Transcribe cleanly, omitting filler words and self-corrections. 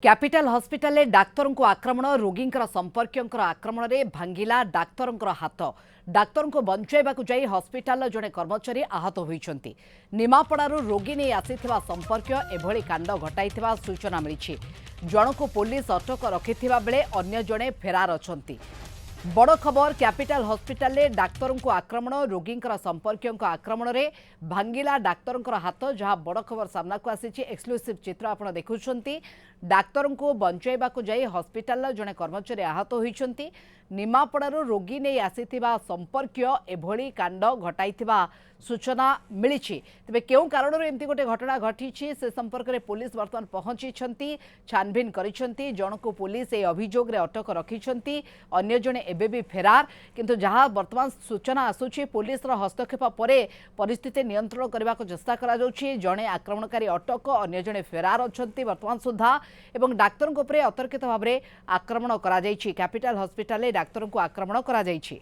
Capital hospital doctor को आक्रमण रोगी संपर्क आक्रमण में भांगिला डाक्तर हाथ डाक्तर को बंचाइबा जाई हॉस्पिटल जड़े कर्मचारी आहत होती निमापड़ारू रोगी नहीं आसीथिबा संपर्क एभली कांड घटाई सूचना मिली जन को पुलिस अटक रखि बेले अन्य जड़े फेरार अछंती। बड़ खबर कैपिटल हॉस्पिटल डाक्तर को आक्रमण रोगी संपर्क आक्रमण में भांगिला डाक्तर हाथ जहां बड़ खबर सामना को आसी एक्सक्लूसिव चित्र आप देखुं डाक्तर को बंचाइबा जाई हॉस्पिटल जड़े कर्मचारी आहत होती निमापड़ारू रोगी नहीं आसीथिबा संपर्क एभली कांड घटाई सूचना मिली तेज क्यों कारण एमती गोटे घटना घटी से संपर्क में पुलिस बर्तमान पहुंची छानभिन करिसेंती जन को पुलिस ए अभियोग रे अटक रखिछंती अन्य जने एबे भी फेरार किंतु जहां वर्तमान सूचना आसुची पुलिस रो हस्तक्षेप परे परिस्थिति नियंत्रण करने को चेष्टा करा जाउची जने आक्रमणकारी अटक अन्य जने फेरार अछंती वर्तमान सुधा एवं डाक्तर को अतर्कित भाव में आक्रमण करा जाइछि कैपिटल हॉस्पिटल डाक्तर को आक्रमण करा जाइछि।